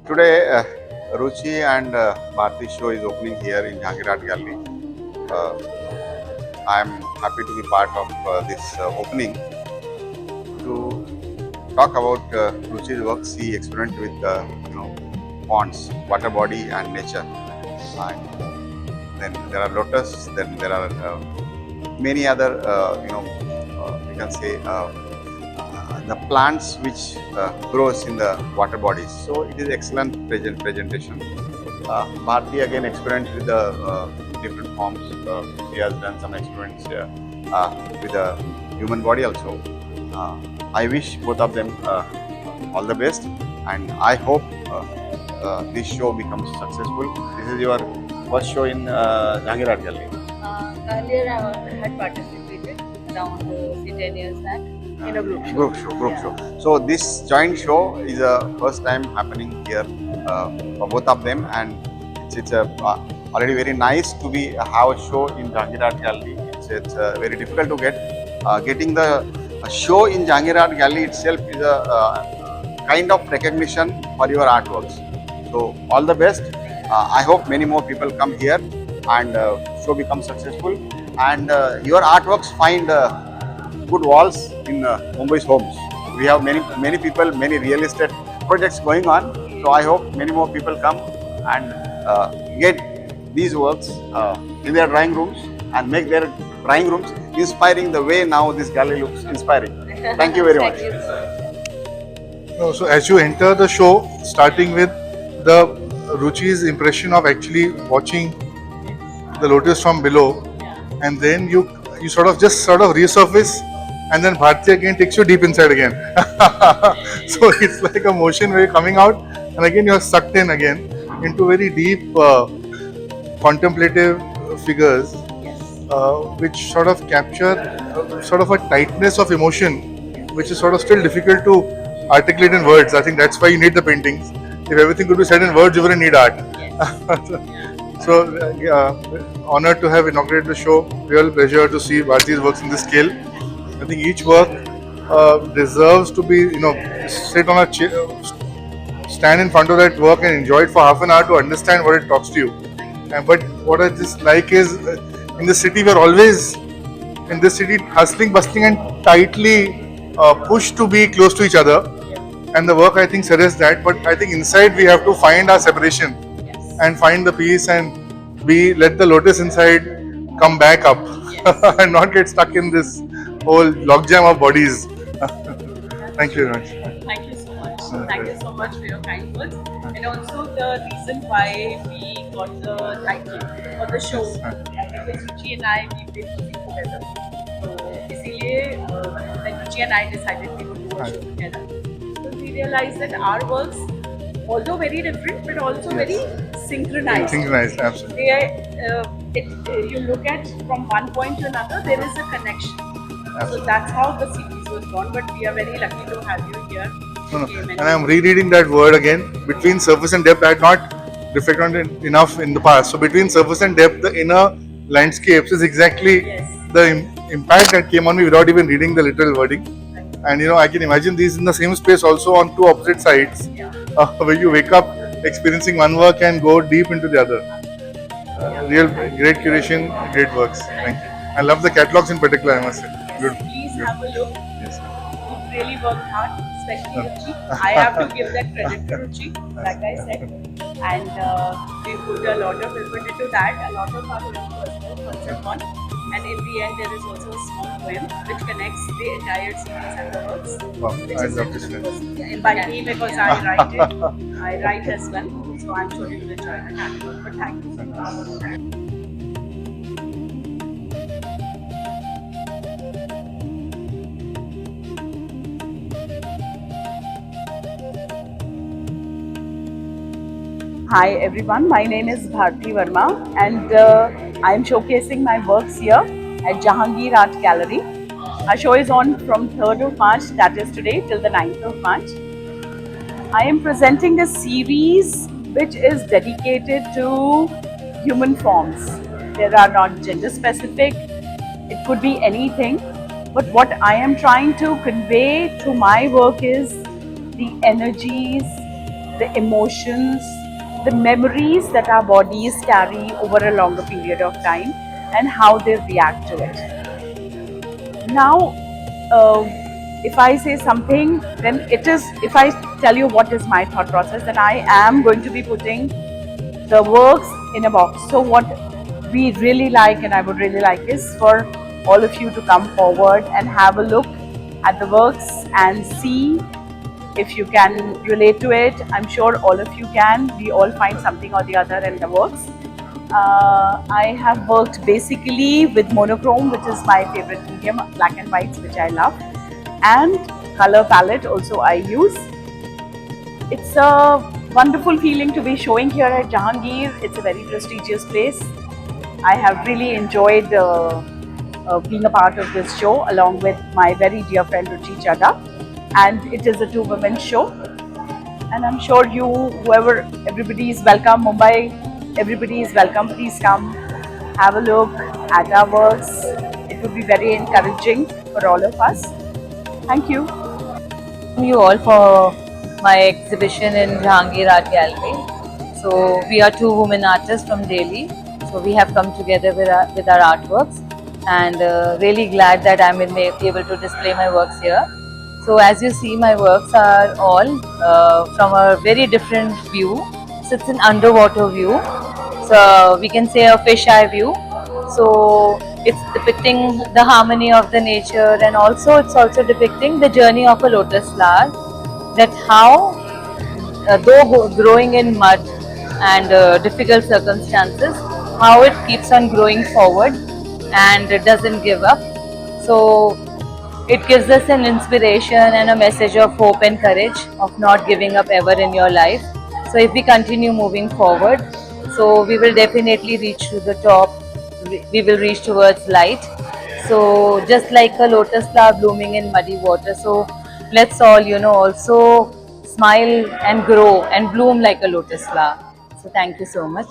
Today, Ruchi and Bharti show is opening here in Jahangir Art Gallery. Uh, I am happy to be part of this opening to talk about Ruchi's work. She experiment with ponds, water body, and nature. And then there are lotus. Then there are many other you can say the plants which grows in the water bodies. So it is excellent presentation. Bharti again experiment with the different forms. She has done some experiments with the human body also. I wish both of them all the best, and I hope this show becomes successful. This is your first show in Jahangir Art Gallery. Earlier, I had participated around say 10 years back in a group show. Group show. So this joint show is a first time happening here for both of them, and it's already very nice to be have a show in Jahangir Art Gallery. It's very difficult to getting the show in Jahangir Art Gallery itself is a kind of recognition for your artworks. So all the best. I hope many more people come here and show becomes successful, and your artworks find good walls in Mumbai's homes. We have many people, many real estate projects going on. So I hope many more people come and get these works in their drawing rooms and make their drawing rooms inspiring the way now this gallery looks inspiring. Thank you very much. Thank you. No, so as you enter the show, starting with the Ruchi's impression of actually watching the lotus from below, and then you sort of resurface, and then Bharti again takes you deep inside again. So it's like a motion where you're coming out, and again you're sucked in again into very deep contemplative figures, which sort of capture sort of a tightness of emotion, which is sort of still difficult to articulate in words. I think that's why you need the paintings. If everything could be said in words, you wouldn't need art. So, honored to have inaugurated the show. Real pleasure to see Bharti's works in this scale. I think each work deserves to be, sit on a chair, stand in front of that work and enjoy it for half an hour to understand what it talks to you. But what I just like is, in the city, we're always in this city hustling, bustling, and tightly pushed to be close to each other. And the work, I think, suggests that. But I think inside we have to find our separation and find the peace, and let the lotus inside come back up and not get stuck in this whole logjam of bodies. Thank you very much. Thank you so much. Thank you so much for your kind words. And also the reason why we got the title for the show, because Ruchi and I, we did music together. So, इसीलिए when Ruchi and I decided we would do a show together. So we realized that our works, although very different, but also very synchronized. Synchronized, absolutely. You look at from one point to another, there is a connection. So that's how the series was born. But we are very lucky to have you here. No. And I'm rereading that word again. Between surface and depth, I had not reflected on it enough in the past. So between surface and depth, the inner landscapes is exactly the impact that came on me without even reading the literal wording. And I can imagine these in the same space also on two opposite sides, where you wake up experiencing one work and go deep into the other. Real great curation, great works. Thank you. I love the catalogs in particular, I must say. Beautiful. Please have a look. Yes. You've really worked hard, especially Ruchi. I have to give that credit to Ruchi, like I said. And we put a lot of effort into that, a lot of our own personal concept on. And in the end, there is also a small poem which connects the entire series and the works. Wow, Which I is love this. by me, because I write it. I write as well. So I'm sure you will enjoy the catalog. But thank you so much. Hi everyone, my name is Bharti Verma, and I am showcasing my works here at Jahangir Art Gallery. Our show is on from 3rd of March, that is today, till the 9th of March. I am presenting a series which is dedicated to human forms. There are not gender specific, it could be anything, but what I am trying to convey through my work is the energies, the emotions, the memories that our bodies carry over a longer period of time, and how they react to it. Now, if I say something, then it is, if I tell you what is my thought process, then I am going to be putting the works in a box. So what we really like, and I would really like, is for all of you to come forward and have a look at the works and see if you can relate to it. I'm sure all of you can. We all find something or the other in the works. I have worked basically with monochrome, which is my favorite medium, black and whites, which I love, and color palette also I use. It's a wonderful feeling to be showing here at Jahangir. It's a very prestigious place. I have really enjoyed being a part of this show along with my very dear friend Ruchi Chadha. And it is a two-women show. And I'm sure you, whoever, everybody is welcome. Mumbai, everybody is welcome. Please come, have a look at our works. It would be very encouraging for all of us. Thank you. You all for my exhibition in Jahangir Art Gallery. So we are two women artists from Delhi. So we have come together with our artworks, and really glad that I'm able to display my works here. So as you see, my works are all from a very different view. So it's an underwater view. So we can say a fisheye view. So it's depicting the harmony of the nature, and also it's also depicting the journey of a lotus flower, that how though growing in mud and difficult circumstances, how it keeps on growing forward and it doesn't give up. So it gives us an inspiration and a message of hope and courage of not giving up ever in your life. So if we continue moving forward, so we will definitely reach to the top. We will reach towards light. So just like a lotus flower blooming in muddy water, so let's all, also smile and grow and bloom like a lotus flower. So thank you so much.